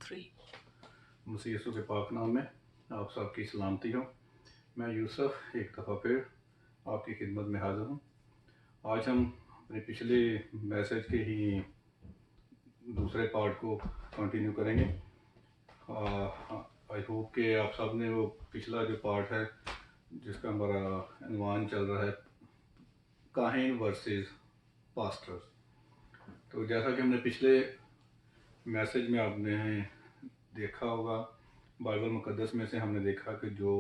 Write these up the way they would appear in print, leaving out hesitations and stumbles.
3। मसीह यीशु के पाक नाम में आप सबकी सलामती हो। मैं यूसुफ एक दफ़ा फिर आपकी खिदमत में हाज़िर हूँ। आज हम अपने पिछले मैसेज के ही दूसरे पार्ट को कंटिन्यू करेंगे। आई होप कि आप सब ने वो पिछला जो पार्ट है जिसका हमारा अनुमान चल रहा है काहिन वर्सेस पास्टर्स, तो जैसा कि हमने पिछले मैसेज में आपने देखा होगा, बाइबल मुकद्दस में से हमने देखा कि जो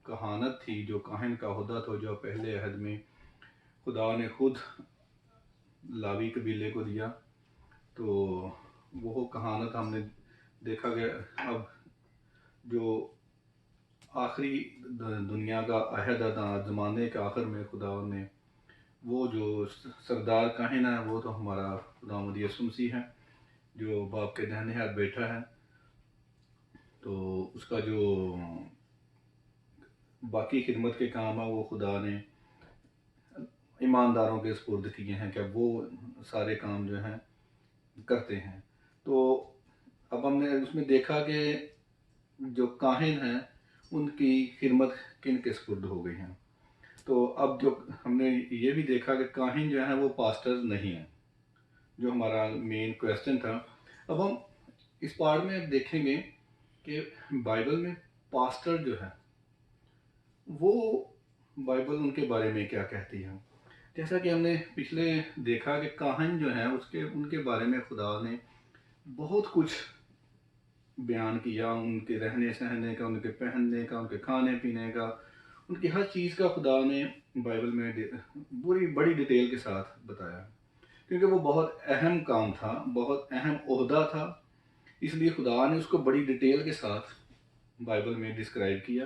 कहानत थी, जो काहिन का ओहदा था, जो पहले अहद में खुदा ने खुद लावी कबीले को दिया, तो वो कहानत हमने देखा गया। अब जो आखिरी दुनिया का अहद ज़माने के आखिर में खुदा ने वो जो सरदार काहिन है वो तो हमारा खुदावंद यीशु मसीह है, जो बाप के दाहिने हाथ बैठा है। तो उसका जो बाकी खिदमत के काम है वो खुदा ने ईमानदारों के सुपुर्द किए हैं कि वो सारे काम जो हैं करते हैं। तो अब हमने उसमें देखा कि जो काहिन हैं उनकी खिदमत किन के सुपुर्द हो गई हैं। तो अब जो हमने ये भी देखा कि काहिन जो है वो पास्टर नहीं है, जो हमारा मेन क्वेश्चन था। अब हम इस पार्ट में देखेंगे कि बाइबल में पास्टर जो है वो बाइबल उनके बारे में क्या कहती है। जैसा कि हमने पिछले देखा कि काहिन जो है उसके उनके बारे में खुदा ने बहुत कुछ बयान किया, उनके रहने सहने का, उनके पहनने का, उनके खाने पीने का, उनकी हर चीज़ का खुदा ने बाइबल में पूरी बड़ी डिटेल के साथ बताया, क्योंकि वो बहुत अहम काम था, बहुत अहम ओहदा था, इसलिए खुदा ने उसको बड़ी डिटेल के साथ बाइबल में डिस्क्राइब किया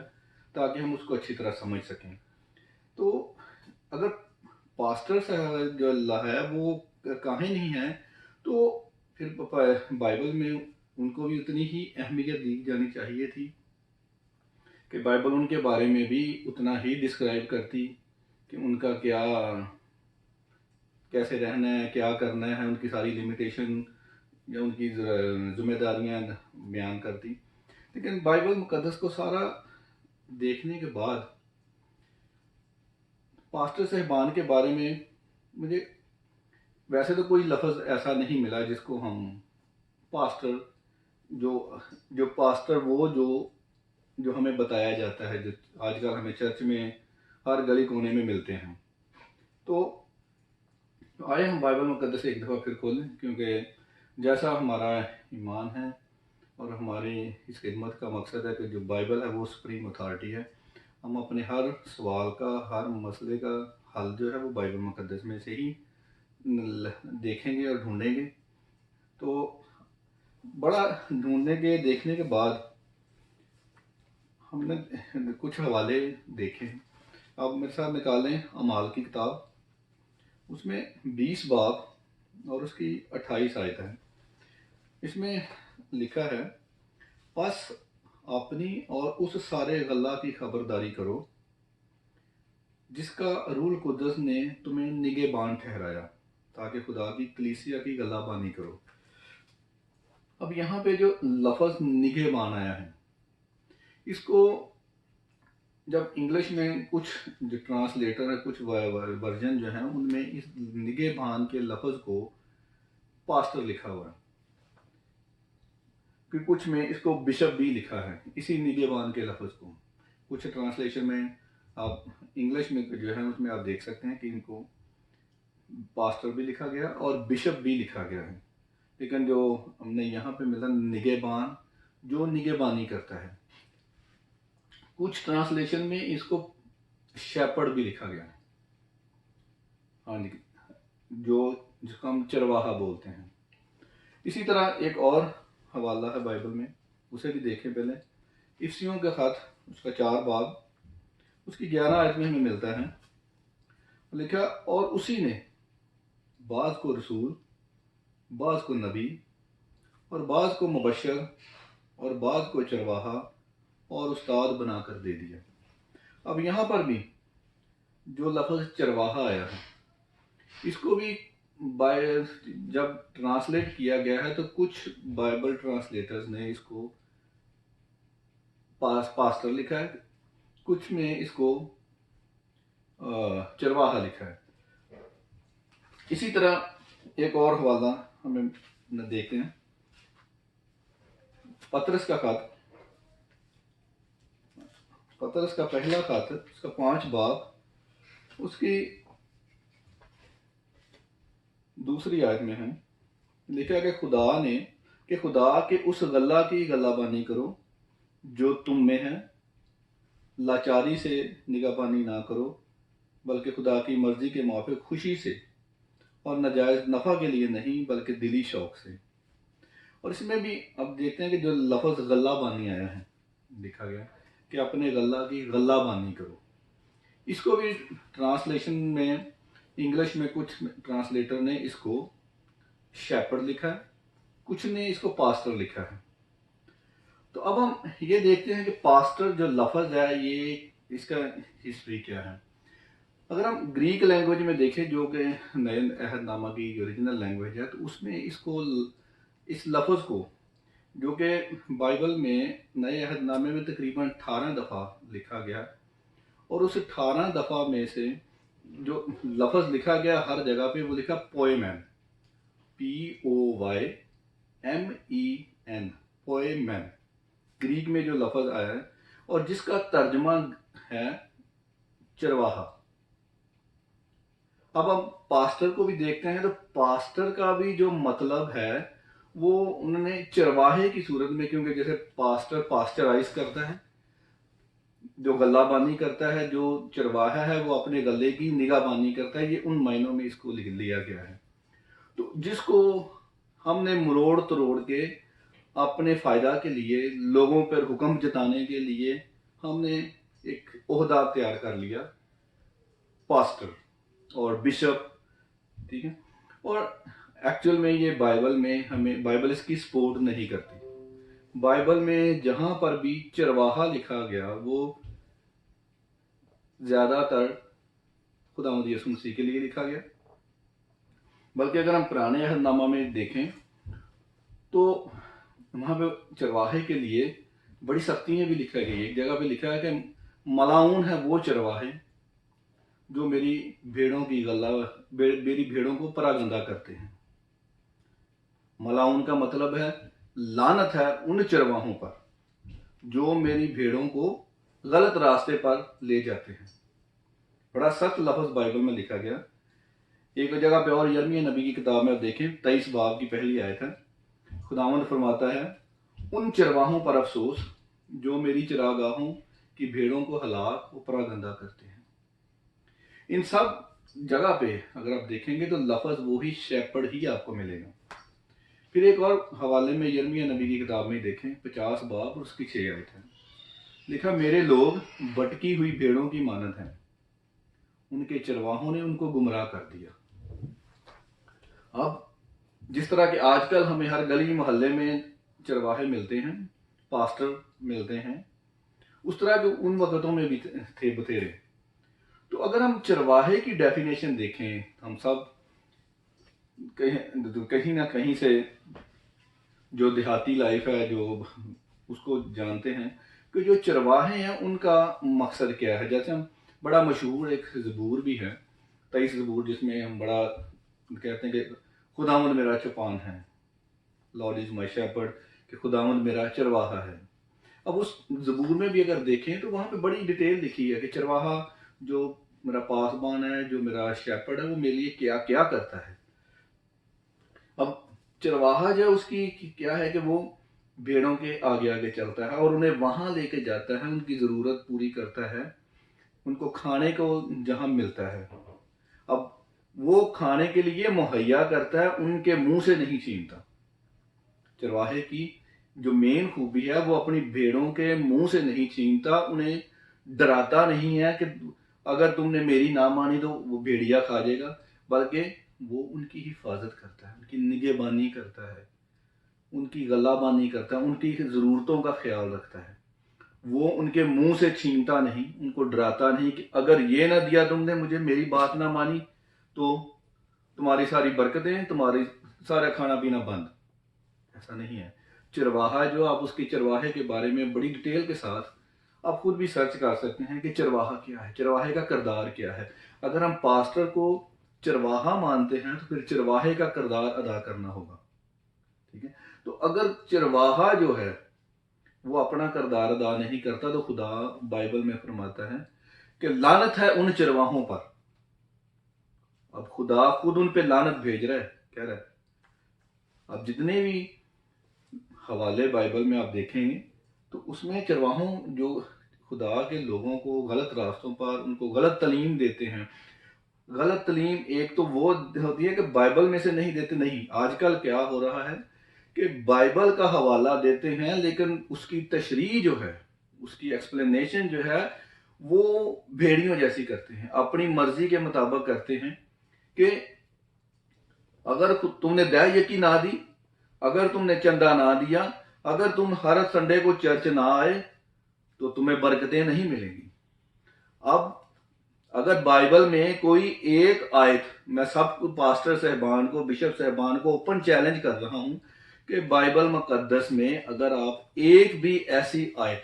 ताकि हम उसको अच्छी तरह समझ सकें। तो अगर पास्टर जो अल्लाह है वो काहिन नहीं है, तो फिर बाइबल में उनको भी उतनी ही अहमियत दी जानी चाहिए थी कि बाइबल उनके बारे में भी उतना ही डिस्क्राइब करती कि उनका क्या, कैसे रहना है, क्या करना है, उनकी सारी लिमिटेशन या उनकी जिम्मेदारियां बयान करती। लेकिन बाइबल मुकद्दस को सारा देखने के बाद पास्टर साहिबान के बारे में मुझे वैसे तो कोई लफ्ज़ ऐसा नहीं मिला जिसको हम पास्टर जो जो पास्टर वो जो हमें बताया जाता है, जो आजकल हमें चर्च में हर गली कोने में मिलते हैं। तो आए हम बाइबल मुकद्दस एक दफ़ा फिर खोलें, क्योंकि जैसा हमारा ईमान है और हमारी इस खिदमत का मकसद है कि जो बाइबल है वो सुप्रीम अथॉरिटी है। हम अपने हर सवाल का, हर मसले का हल जो है वो बाइबल मुकद्दस में से ही देखेंगे और ढूंढेंगे। तो बड़ा ढूंढने के देखने के बाद हमने कुछ हवाले देखे। अब मेरे साथ निकालें अमाल की किताब, उसमें 20 बाब और उसकी 28 आयत है। इसमें लिखा है, बस अपनी और उस सारे गल्ला की खबरदारी करो जिसका रूल कुदस ने तुम्हें निगहबान ठहराया, ताकि खुदा की कलीसिया की गल्लाबानी करो। अब यहाँ पे जो लफ्ज़ निगहबान आया है, इसको जब इंग्लिश में कुछ जो ट्रांसलेटर है, कुछ वर्जन जो है उनमें इस निगहबान के लफ्ज़ को पास्टर लिखा हुआ है, कि कुछ में इसको बिशप भी लिखा है, इसी निगहबान के लफ्ज़ को। कुछ ट्रांसलेशन में आप इंग्लिश में जो है उसमें आप देख सकते हैं कि इनको पास्टर भी लिखा गया और बिशप भी लिखा गया है, लेकिन जो हमने यहाँ पे मिला निगहबान, जो निगहबानी करता है। कुछ ट्रांसलेशन में इसको शेपर्ड भी लिखा गया है, हाँ जी, जिसको हम चरवाहा बोलते हैं। इसी तरह एक और हवाला है बाइबल में, उसे भी देखें पहले। इफ्सियों का खत, उसका 4 बाब, उसकी 11 आयत में हमें मिलता है, लिखा, और उसी ने बाज़ को रसूल, बाज़ को नबी और बाज़ को मुबशर और बाज़ को चरवाहा और उस्ताद बनाकर दे दिया। अब यहाँ पर भी जो लफ्ज़ चरवाहा आया है, इसको भी बाय जब ट्रांसलेट किया गया है तो कुछ बाइबल ट्रांसलेटर्स ने इसको पास्टर लिखा है, कुछ में इसको चरवाहा लिखा है। इसी तरह एक और हवाला हमें देखते हैं, पतरस का खत, पतरस का पहला खत, उसका 5 बाब, उसकी दूसरी आयत में है लिखा है कि खुदा के उस गल्ला की गल्लाबानी करो जो तुम में है, लाचारी से निगाहबानी ना करो, बल्कि खुदा की मर्जी के मुताबिक खुशी से और नाजायज नफ़ा के लिए नहीं, बल्कि दिली शौक से। और इसमें भी अब देखते हैं कि जो लफ्ज़ गल्लाबानी आया है, लिखा गया कि अपने गल्ला की गल्लाबानी करो। इसको भी ट्रांसलेशन में, इंग्लिश में कुछ ट्रांसलेटर ने इसको शेपर्ड लिखा है, कुछ ने इसको पास्टर लिखा है। तो अब हम ये देखते हैं कि पास्टर जो लफ्ज़ है, ये इसका हिस्ट्री क्या है। अगर हम ग्रीक लैंग्वेज में देखें, जो कि नए अहदनामा की ओरिजिनल लैंग्वेज है, तो उसमें इसको, इस लफ्ज़ को, जो कि बाइबल में नए अहदनामे में तकरीबन 18 दफ़ा लिखा गया, और उस 18 दफ़ा में से जो लफ्ज़ लिखा गया हर जगह पे वो लिखा पोएमैन, POYMEN, पोएमैन, ग्रीक में जो लफ्ज़ आया है, और जिसका तर्जमा है चरवाहा। अब हम पास्टर को भी देखते हैं, तो पास्टर का भी जो मतलब है वो उन्होंने चरवाहे की सूरत में, क्योंकि जैसे पास्टर पास्चराइज करता है, जो गल्लाबानी करता है, जो चरवाहा है वो अपने गले की निगाहबानी करता है, ये उन मायनों में इसको लिख लिया गया है। तो जिसको हमने मरोड़ तरोड़ के अपने फ़ायदा के लिए, लोगों पर हुक्म जताने के लिए हमने एक ओहदा तैयार कर लिया, पास्टर और बिशप, ठीक है। और एक्चुअल में ये बाइबल में, हमें बाइबल इसकी सपोर्ट नहीं करती। बाइबल में जहाँ पर भी चरवाहा लिखा गया वो ज़्यादातर खुदावंद यीशु मसीह के लिए लिखा गया। बल्कि अगर हम पुराने अहदनामा में देखें तो वहाँ पे चरवाहे के लिए बड़ी सख्तियाँ भी लिखा गई। एक जगह पे लिखा है कि मलाऊन है वो चरवाहे जो मेरी भेड़ों की मेरी भेड़ों को परागंदा करते हैं। मलाउन का मतलब है लानत है उन चरवाहों पर जो मेरी भेड़ों को गलत रास्ते पर ले जाते हैं। बड़ा सख्त लफ्ज़ बाइबल में लिखा गया। एक जगह पे और यिर्मयाह नबी की किताब में देखें, 23 बाब की पहली आयत है, खुदावंद फरमाता है, उन चरवाहों पर अफसोस जो मेरी चरागाहों की भेड़ों को हलाक और परागंदा करते हैं। इन सब जगह पे अगर आप देखेंगे तो लफ्ज़ वही शेपर्ड ही आपको मिलेगा। फिर एक और हवाले में यिर्मयाह नबी की किताब में देखें, 50 बाब और उसकी 6 आयत है, लिखा, मेरे लोग भटकी हुई भेड़ों की मानद हैं, उनके चरवाहों ने उनको गुमराह कर दिया। अब जिस तरह के आजकल हमें हर गली मोहल्ले में चरवाहे मिलते हैं, पास्टर मिलते हैं, उस तरह के उन वक़्तों में भी थे बतेरे। तो अगर हम चरवाहे की डेफिनेशन देखें, हम सब कहीं ना कहीं से जो देहाती लाइफ है जो उसको जानते हैं कि जो चरवाहे हैं उनका मकसद क्या है। जैसे हम बड़ा मशहूर एक ज़बूर भी है, 23 ज़बूर, जिसमें हम बड़ा कहते हैं कि खुदावंद मेरा चौपान है, लॉर्ड इज़ माय शेपर्ड, कि खुदावंद मेरा चरवाहा है। अब उस ज़बूर में भी अगर देखें तो वहाँ पे बड़ी डिटेल लिखी है कि चरवाहा जो मेरा पासबान है, जो मेरा शेपर्ड है, वो मेरे लिए क्या क्या करता है। अब चरवाहा जो उसकी क्या है कि वो भेड़ों के आगे आगे चलता है और उन्हें वहां लेके जाता है, उनकी ज़रूरत पूरी करता है, उनको खाने को जहां मिलता है। अब वो खाने के लिए मुहैया करता है, उनके मुंह से नहीं छीनता। चरवाहे की जो मेन खूबी है वो अपनी भेड़ों के मुंह से नहीं छीनता, उन्हें डराता नहीं है कि अगर तुमने मेरी ना मानी तो वो भेड़िया खा जाएगा, बल्कि वो उनकी हिफाजत करता है, उनकी निगहबानी करता है, उनकी गलाबानी करता है, उनकी ज़रूरतों का ख्याल रखता है। वो उनके मुंह से छीनता नहीं, उनको डराता नहीं कि अगर ये ना दिया तुमने मुझे, मेरी बात ना मानी, तो तुम्हारी सारी बरकतें, तुम्हारी सारा खाना पीना बंद। ऐसा नहीं है। चरवाहा जो, आप उसके चरवाहे के बारे में बड़ी डिटेल के साथ आप खुद भी सर्च कर सकते हैं कि चरवाहा क्या है, चरवाहे का किरदार क्या है। अगर हम पास्टर को चरवाहा मानते हैं तो फिर चरवाहे का किरदार अदा करना होगा। ठीक है। तो अगर चरवाहा जो है वो अपना किरदार अदा नहीं करता तो खुदा बाइबल में फरमाता है कि लानत है उन चरवाहों पर। अब खुदा खुद उन पे लानत भेज रहा है, कह रहा है। अब जितने भी हवाले बाइबल में आप देखेंगे तो उसमें चरवाहों जो खुदा के लोगों को गलत रास्तों पर उनको गलत तालीम देते हैं। गलत तालीम एक तो वो होती है कि बाइबल में से नहीं देते, नहीं। आजकल क्या हो रहा है कि बाइबल का हवाला देते हैं लेकिन उसकी तशरीह जो है, उसकी एक्सप्लेनेशन जो है वो भेड़ियों जैसी करते हैं, अपनी मर्जी के मुताबिक करते हैं कि अगर तुमने दया यकी ना दी, अगर तुमने चंदा ना दिया, अगर तुम हर संडे को चर्च ना आए तो तुम्हें बरकतें नहीं मिलेंगी। अब अगर बाइबल में कोई एक आयत, मैं सब पास्टर साहबान को, बिशप साहबान को ओपन चैलेंज कर रहा हूं कि बाइबल मुकद्दस में अगर आप एक भी ऐसी आयत,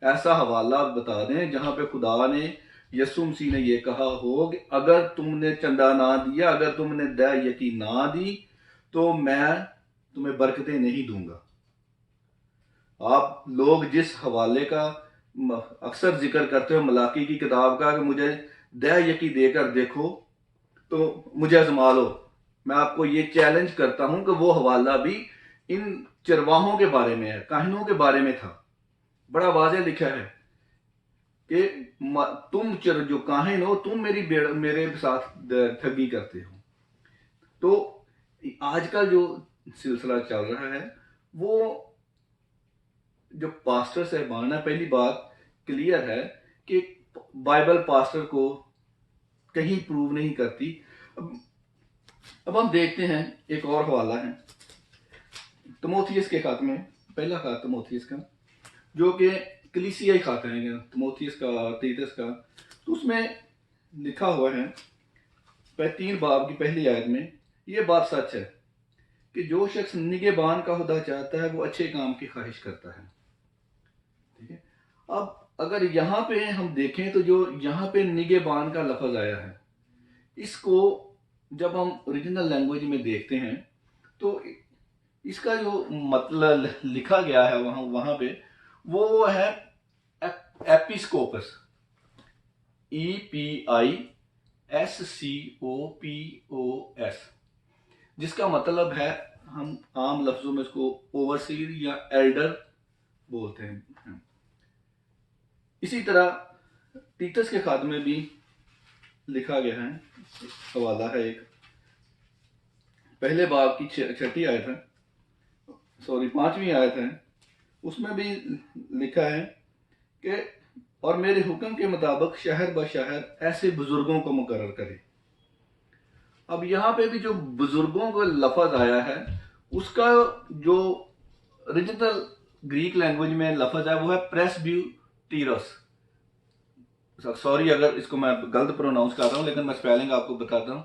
ऐसा हवाला बता दें जहां पे खुदा ने, यसु मसीह ने ये कहा हो कि अगर तुमने चंदा ना दिया, अगर तुमने दया यकी ना दी तो मैं तुम्हें बरकतें नहीं दूंगा। आप लोग जिस हवाले का अक्सर जिक्र करते हो मलाकी की किताब का कि मुझे दया यकी देकर देखो तो मुझे आजमा लो, मैं आपको ये चैलेंज करता हूं कि वो हवाला भी इन चरवाहों के बारे में है, काहिनों के बारे में था। बड़ा वाज़ेह लिखा है कि तुम जो काहिन हो, तुम मेरे साथ ठगी करते हो। तो आजकल जो सिलसिला चल रहा है वो जो पास्टर साहबान है, पहली बात क्लियर है कि बाइबल पास्टर को कहीं प्रूव नहीं करती। अब हम देखते हैं एक और हवाला है तिमोथियस के खाते में, पहला खात तिमोथियस का, जो कि कलीसियाई खाते हैं तिमोथियस का, तीतस का। तो उसमें लिखा हुआ है 3 बाब की पहली आयत में, ये बात सच है कि जो शख्स निगहबान का हुदा चाहता है वो अच्छे काम की ख्वाहिश करता है। ठीक है। अब अगर यहाँ पे हम देखें तो जो यहाँ पे निगहबान का लफ्ज आया है, इसको जब हम ओरिजिनल लैंग्वेज में देखते हैं तो इसका जो मतलब लिखा गया है वहां पे वो है एपिस्कोपस, EPISCOPOS, जिसका मतलब है, हम आम लफ्जों में इसको ओवरसीर या एल्डर बोलते हैं। इसी तरह तीतस के खाते में भी लिखा गया है, हवाला है एक, पहले बाब की 6ठी आयत है, 5वीं आयत है, उसमें भी लिखा है कि और मेरे हुक्म के मुताबिक शहर ब शहर ऐसे बुजुर्गों को मुकर्रर करे। अब यहाँ पे भी जो बुजुर्गों का लफज आया है उसका जो ओरिजिनल ग्रीक लैंग्वेज में लफज है वो है प्रेस्ब्यूटीरस। सॉरी अगर इसको मैं गलत प्रोनाउंस कर रहा हूँ, लेकिन मैं स्पेलिंग आपको बताता हूँ,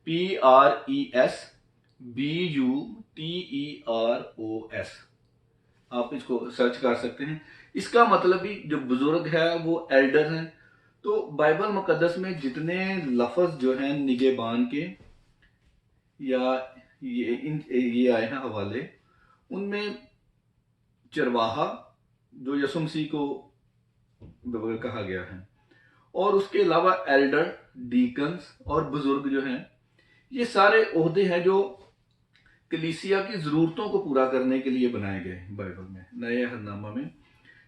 PRESBUTEROS। आप इसको सर्च कर सकते हैं। इसका मतलब भी जो बुजुर्ग है वो एल्डर हैं। तो बाइबल मुकद्दस में जितने लफ्ज जो हैं निगहबान के या ये आए हैं हवाले, उनमें चरवाहा जो यसु मसीह को कहा गया है, और उसके अलावा एल्डर, डीकन्स और बुजुर्ग जो हैं, ये सारे ओहदे हैं जो कलीसिया की ज़रूरतों को पूरा करने के लिए बनाए गए हैं बाइबल में, नए अहदनामा में,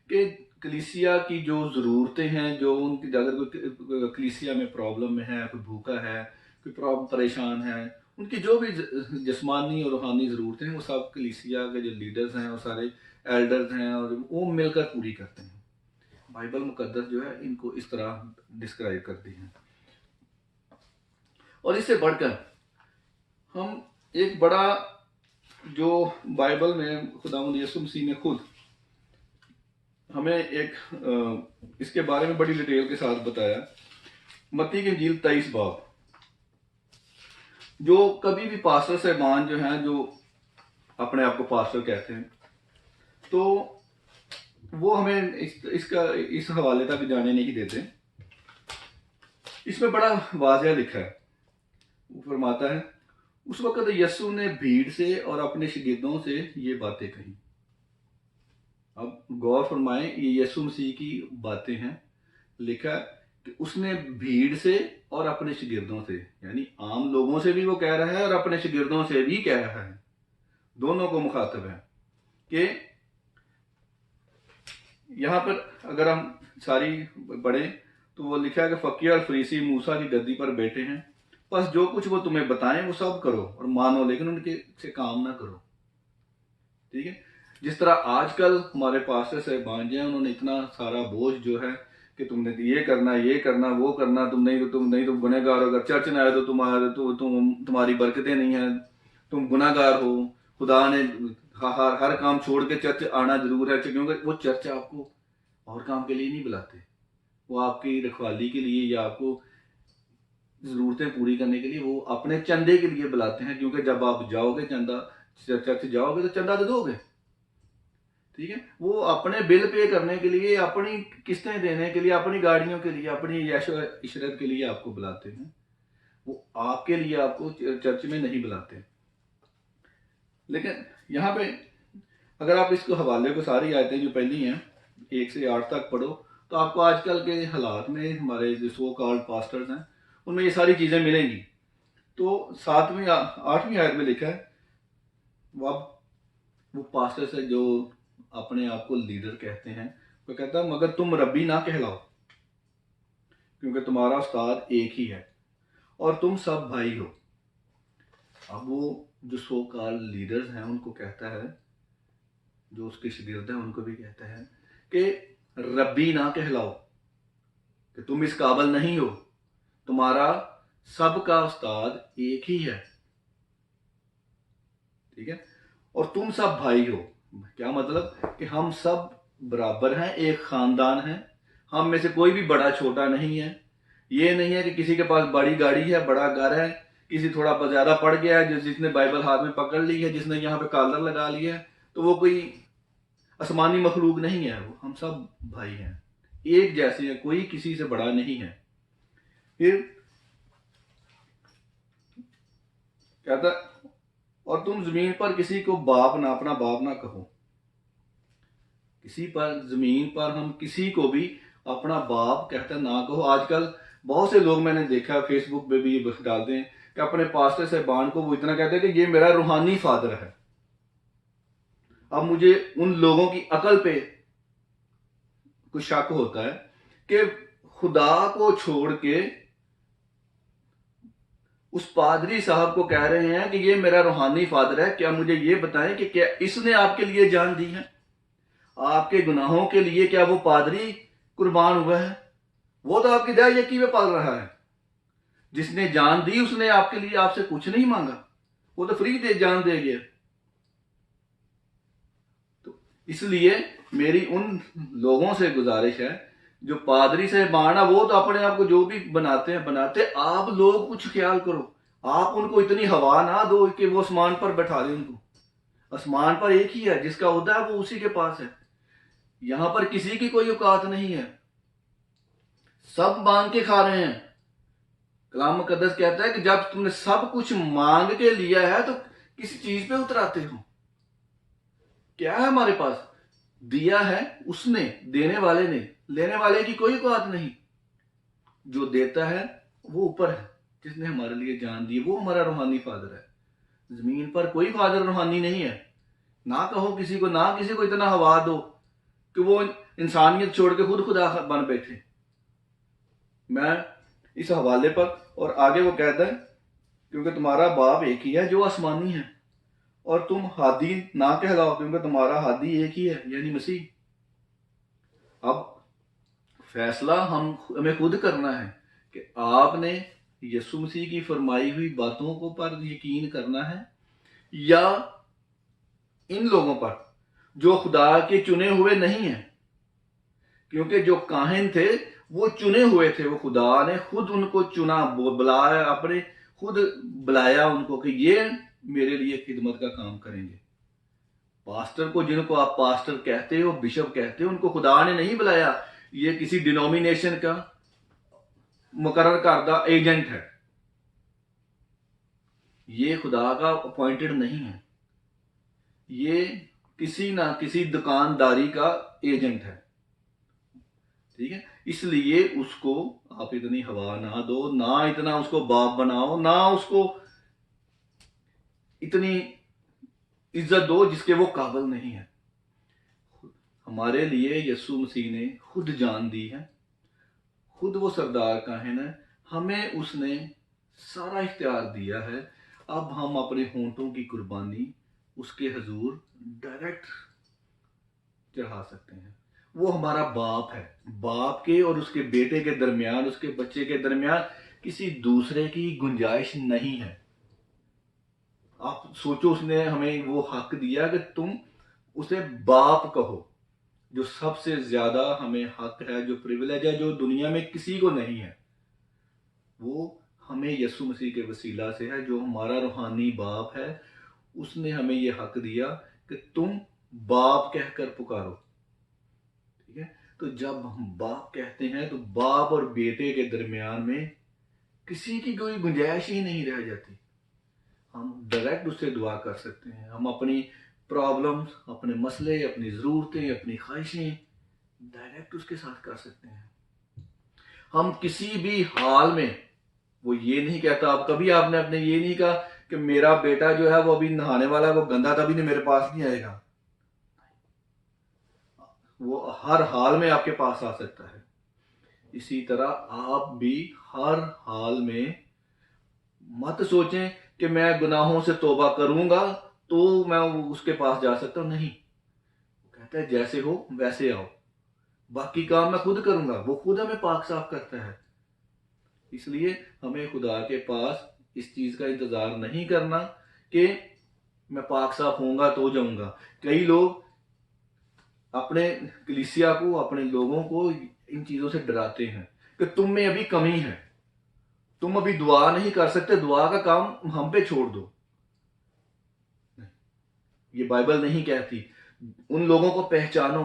कि कलीसिया की जो ज़रूरतें हैं, जो उनकी, अगर कोई कलीसिया में प्रॉब्लम में है, कोई भूखा है, कोई परेशान है, उनकी जो भी जिस्मानी और रूहानी ज़रूरतें हैं वो सब कलीसिया के जो लीडर्स हैं, वो सारे एल्डर्स हैं और वो मिलकर पूरी करते हैं। बाइबल मुकद्दस जो है इनको इस तरह डिस्क्राइब करती है। और इससे बढ़कर हम एक बड़ा जो बाइबल में खुदावंद यीशु मसीह ने खुद हमें एक इसके बारे में बड़ी डिटेल के साथ बताया। मत्ती की इंजील 23 बाब, जो कभी भी पास्टर साहबान जो हैं, जो अपने आप को पास्टर कहते हैं, तो वो हमें इस हवाले तक जाने नहीं देते। इसमें बड़ा वाज़ह लिखा है, वो फरमाता है, उस वक्त यस्सु ने भीड़ से और अपने शागिर्दों से ये बातें कही। अब गौर फरमाएं, ये यीशु मसीह की बातें हैं। लिखा है कि उसने भीड़ से और अपने शागिर्दों से, यानी आम लोगों से भी वो कह रहा है और अपने शागिर्दों से भी कह रहा है, दोनों को मुखातब है। कि यहाँ पर अगर हम सारी पढ़ें तो वो लिखा है कि फकीर और फरीसी मूसा की गद्दी पर बैठे हैं, बस जो कुछ वो तुम्हें बताएं वो सब करो और मानो, लेकिन उनके से काम ना करो। ठीक है। जिस तरह आजकल हमारे पास्टर साहबान जो हैं, उन्होंने इतना सारा बोझ जो है कि तुमने ये करना वो करना, तुम नहीं तो गुनहगार हो, अगर चर्च में आए तो तुम्हारी बरकतें नहीं है, तुम गुनाहगार हो, खुदा ने हर काम छोड़ के चर्च आना जरूर है, क्योंकि वो चर्च आपको और काम के लिए नहीं बुलाते, वो आपकी रखवाली के लिए या आपको ज़रूरतें पूरी करने के लिए, वो अपने चंदे के लिए बुलाते हैं। क्योंकि जब आप जाओगे चर्च जाओगे तो चंदा दे दोगे। ठीक है। वो अपने बिल पे करने के लिए, अपनी किस्तें देने के लिए, अपनी गाड़ियों के लिए, अपनी यशो इशरत के लिए आपको बुलाते हैं। वो आपके लिए आपको चर्च में नहीं बुलाते। लेकिन यहाँ पे अगर आप इसको हवाले को सारी आयतें जो पहली हैं 1 से 8 तक पढ़ो, तो आपको आजकल के हालात में हमारे जो सो कॉल्ड पास्टर्स हैं उनमें ये सारी चीज़ें मिलेंगी। तो 7वीं 8वीं आयत में लिखा है, वो पास्टर्स है जो अपने आप को लीडर कहते हैं, वो कहता है मगर तुम रब्बी ना कहलाओ, क्योंकि तुम्हारा उस्ताद एक ही है और तुम सब भाई हो। अब वो जो सो कॉल्ड लीडर्स हैं उनको कहता है, जो उसके शागिर्द हैं उनको भी कहता है कि रब्बी ना कहलाओ, कि तुम इस काबिल नहीं हो, तुम्हारा सबका उस्ताद एक ही है। ठीक है। और तुम सब भाई हो। क्या मतलब कि हम सब बराबर हैं, एक खानदान है, हम में से कोई भी बड़ा छोटा नहीं है। ये नहीं है कि किसी के पास बड़ी गाड़ी है, बड़ा घर है, किसी थोड़ा ज्यादा पढ़ गया है, जिसने बाइबल हाथ में पकड़ ली है, जिसने यहाँ पे कॉलर लगा लिया है, तो वो कोई आसमानी मखलूक नहीं है। वो हम सब भाई हैं, एक जैसे हैं, कोई किसी से बड़ा नहीं है। फिर कहता, और तुम जमीन पर किसी को अपना बाप ना कहो। किसी पर, जमीन पर हम किसी को भी अपना बाप कहता ना कहो। आजकल बहुत से लोग मैंने देखा, फेसबुक पे भी ये डालते हैं कि अपने पास्टर साहबान को वो इतना कहते हैं कि ये मेरा रूहानी फादर है। अब मुझे उन लोगों की अकल पे कुछ शक होता है कि खुदा को छोड़ के उस पादरी साहब को कह रहे हैं कि ये मेरा रूहानी फादर है। क्या मुझे ये बताएं कि क्या इसने आपके लिए जान दी है? आपके गुनाहों के लिए क्या वो पादरी कुर्बान हुआ है? वो तो आपकी दया यकी में पाल रहा है। जिसने जान दी उसने आपके लिए आपसे कुछ नहीं मांगा, वो तो फ्री दे जान दे गया। तो इसलिए मेरी उन लोगों से गुजारिश है जो पादरी साहबान है, वो तो अपने आप को जो भी बनाते हैं बनाते, आप लोग कुछ ख्याल करो। आप उनको इतनी हवा ना दो कि वो आसमान पर बैठा दे उनको। आसमान पर एक ही है, जिसका ओहदा है वो उसी के पास है। यहां पर किसी की कोई औकात नहीं है, सब मांग के खा रहे हैं। कलाम मुकद्दस कहता है कि जब तुमने सब कुछ मांग के लिया है तो किसी चीज पे उतराते हो। क्या है हमारे पास? दिया है उसने, देने वाले ने, लेने वाले की कोई औकात नहीं। जो देता है वो ऊपर है, जिसने हमारे लिए जान दी, वो हमारा रूहानी फादर है। जमीन पर कोई फादर रूहानी नहीं है। ना कहो किसी को, ना किसी को इतना हवा दो कि वो इंसानियत छोड़ के खुद खुदा बन बैठे। मैं इस हवाले पर, और आगे वो कहता है क्योंकि तुम्हारा बाप एक ही है जो आसमानी है, और तुम हादी ना कहलाओ क्योंकि तुम्हारा हादी एक ही है, यानी मसीह। अब फैसला हमें खुद करना है कि आपने यीशु मसीह की फरमाई हुई बातों को पर यकीन करना है या इन लोगों पर जो खुदा के चुने हुए नहीं हैं। क्योंकि जो काहिन थे वो चुने हुए थे, वो खुदा ने खुद उनको चुना, बुलाया, अपने खुद बुलाया उनको कि ये मेरे लिए खिदमत का काम करेंगे। पास्टर को, जिनको आप पास्टर कहते हो, बिशप कहते हो, उनको खुदा ने नहीं बुलाया। ये किसी डिनोमिनेशन का मुकर्रर करदा एजेंट है, ये खुदा का अपॉइंटेड नहीं है, ये किसी ना किसी दुकानदारी का एजेंट है। ठीक है, इसलिए उसको आप इतनी हवा ना दो, ना इतना उसको बाप बनाओ, ना उसको इतनी इज्जत दो जिसके वो काबिल नहीं है। हमारे लिए यीशु मसीह ने खुद जान दी है, खुद वो सरदार काहिन है, हमें उसने सारा इख्तियार दिया है। अब हम अपने होंठों की कुर्बानी उसके हजूर डायरेक्ट चढ़ा सकते हैं। वो हमारा बाप है, बाप के और उसके बेटे के दरमियान, उसके बच्चे के दरमियान किसी दूसरे की गुंजाइश नहीं है। आप सोचो, उसने हमें वो हक दिया कि तुम उसे बाप कहो, जो सबसे ज्यादा हमें हक है, जो प्रिविलेज है, जो दुनिया में किसी को नहीं है, वो हमें यीशु मसीह के वसीला से है, जो हमारा रूहानी बाप है। उसने हमें ये हक दिया कि तुम बाप कहकर पुकारो। ठीक है, तो जब हम बाप कहते हैं तो बाप और बेटे के दरमियान में किसी की कोई गुंजाइश ही नहीं रह जाती। हम डायरेक्ट उससे दुआ कर सकते हैं, हम अपनी प्रॉब्लम्स, अपने मसले, अपनी ज़रूरतें, अपनी ख्वाहिशें डायरेक्ट उसके साथ कर सकते हैं। हम किसी भी हाल में, वो ये नहीं कहता, आप कभी आपने अपने ये नहीं कहा कि मेरा बेटा जो है वो अभी नहाने वाला है, वो गंदा तभी नहीं मेरे पास नहीं आएगा। वो हर हाल में आपके पास आ सकता है। इसी तरह आप भी हर हाल में मत सोचें कि मैं गुनाहों से तौबा करूंगा तो मैं उसके पास जा सकता हूं। नहीं, कहता है जैसे हो वैसे आओ, बाकी काम मैं खुद करूंगा। वो खुद हमें पाक साफ करता है। इसलिए हमें खुदा के पास इस चीज का इंतजार नहीं करना कि मैं पाक साफ होऊंगा तो जाऊंगा। कई लोग अपने कलीसिया को, अपने लोगों को इन चीजों से डराते हैं कि तुम में अभी कमी है, तुम अभी दुआ नहीं कर सकते, दुआ का काम हम पे छोड़ दो। ये बाइबल नहीं कहती। उन लोगों को पहचानो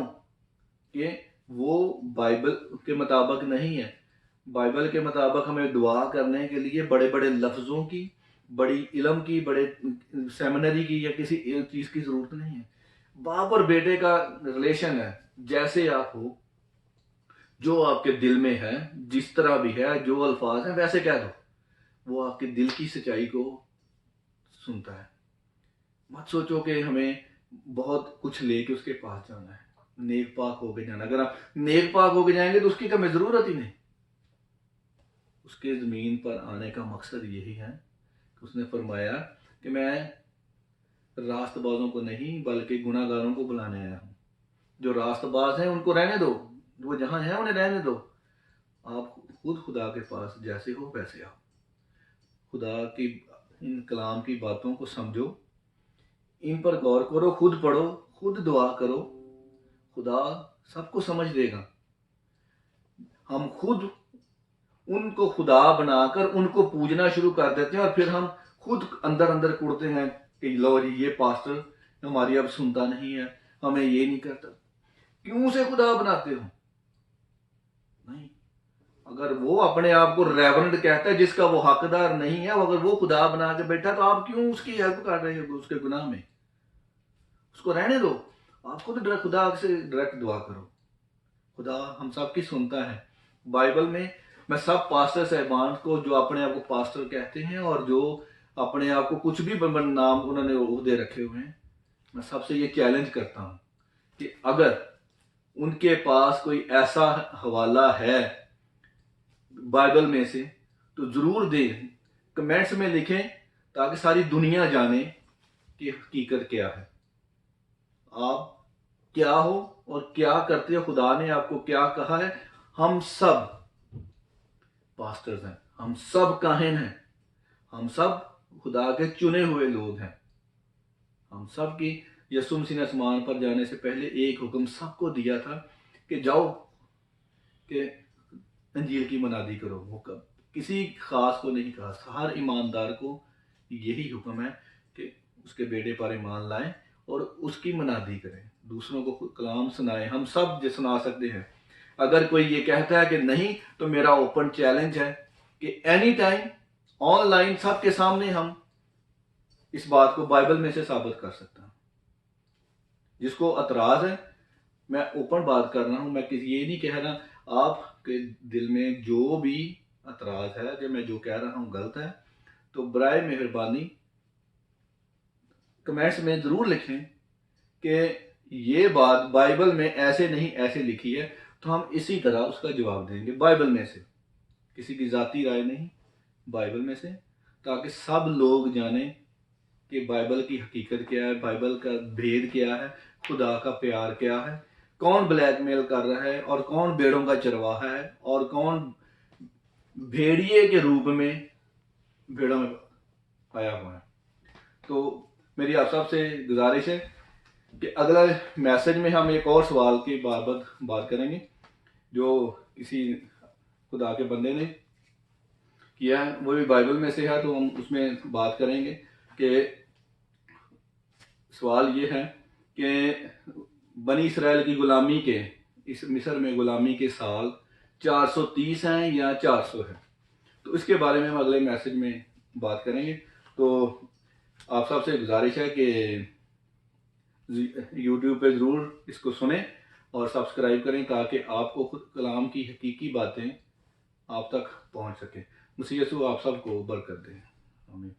कि वो बाइबल के मुताबिक नहीं है। बाइबल के मुताबिक हमें दुआ करने के लिए बड़े बड़े लफ्जों की, बड़ी इल्म की, बड़े सेमिनरी की या किसी एक चीज की जरूरत नहीं है। बाप और बेटे का रिलेशन है, जैसे आप हो, जो आपके दिल में है, जिस तरह भी है, जो अल्फाज हैं वैसे कह दो, वो आपके दिल की सच्चाई को सुनता है। मत सोचो कि हमें बहुत कुछ लेके उसके पास जाना है, नेक पाक होके जाना। अगर आप नेक पाक होके जाएंगे तो उसकी हमें जरूरत ही नहीं। उसके जमीन पर आने का मकसद यही है कि उसने फरमाया कि मैं रास्तबाजों को नहीं बल्कि गुनाहगारों को बुलाने आया हूँ। जो रास्तबाज हैं उनको रहने दो, वो जहां है उन्हें रहने दो। आप खुद खुदा के पास जैसे हो वैसे आओ। खुदा की इन कलाम की बातों को समझो, इन पर गौर करो, खुद पढ़ो, खुद दुआ करो। खुदा सबको समझ देगा। हम खुद उनको खुदा बनाकर उनको पूजना शुरू कर देते हैं और फिर हम खुद अंदर अंदर कुड़ते हैं कि लो जी, ये पास्टर हमारी अब सुनता नहीं है, हमें ये नहीं करता। क्यों उसे खुदा बनाते हो? नहीं, अगर वो अपने आप को रेवरेंड कहता है जिसका वो हकदार नहीं है, अगर वो खुदा बना के बैठा, तो आप क्यों उसकी हेल्प कर रहे हो उसके गुनाह में? उसको रहने दो। आप खुद खुदा से डायरेक्ट दुआ करो। खुदा हम सब की सुनता है। बाइबल में मैं सब पास्टर साहबान को, जो अपने आप को पास्टर कहते हैं और जो अपने आप को कुछ भी नाम उन्होंने ओहदे रखे हुए हैं, मैं सबसे ये चैलेंज करता हूं कि अगर उनके पास कोई ऐसा हवाला है बाइबल में से तो जरूर दें, कमेंट्स में लिखें, ताकि सारी दुनिया जाने कि हकीकत क्या है, आप क्या हो और क्या करते हो, खुदा ने आपको क्या कहा है। हम सब पास्टर्स हैं, हम सब काहिन हैं, हम सब खुदा के चुने हुए लोग हैं। हम सब की यीशु मसीह ने आसमान पर जाने से पहले एक हुक्म सबको दिया था कि जाओ कि अंजील की मनादी करो। वो कब किसी खास को नहीं कहा, हर ईमानदार को यही हुक्म है कि उसके बेटे पर ईमान लाएं और उसकी मनादी करें, दूसरों को कलाम सुनाएं। हम सब जो सुना सकते हैं। अगर कोई ये कहता है कि नहीं, तो मेरा ओपन चैलेंज है कि एनी टाइम ऑनलाइन सबके सामने हम इस बात को बाइबल में से साबित कर सकता हूं। जिसको एतराज है, मैं ओपन बात कर रहा हूं, मैं किसी ये नहीं कह रहा आपके दिल में जो भी एतराज है, जो मैं जो कह रहा हूं गलत है, तो बराए मेहरबानी कमेंट्स में जरूर लिखें कि ये बात बाइबल में ऐसे नहीं ऐसे लिखी है, तो हम इसी तरह उसका जवाब देंगे बाइबल में से, किसी की जाती राय नहीं, बाइबल में से, ताकि सब लोग जाने कि बाइबल की हकीकत क्या है, बाइबल का भेद क्या है, खुदा का प्यार क्या है, कौन ब्लैकमेल कर रहा है और कौन भेड़ों का चरवाहा है और कौन भेड़िए के रूप में भेड़ों में आया हुआ है। तो मेरी आप सबसे गुजारिश है कि अगला मैसेज में हम एक और सवाल की बाबत बात करेंगे जो किसी खुदा के बंदे ने किया है, वो भी बाइबल में से है, तो हम उसमें बात करेंगे कि सवाल ये है कि बनी इसराइल की गुलामी के, इस मिस्र में गुलामी के साल 430 हैं या 400 है, तो इसके बारे में हम अगले मैसेज में बात करेंगे। तो आप सबसे गुजारिश है कि यूट्यूब पे ज़रूर इसको सुने और सब्सक्राइब करें ताकि आपको खुद कलाम की हकीकी बातें आप तक पहुंच सके। मसीह यीशु आप सबको बरकत दें। आमीन।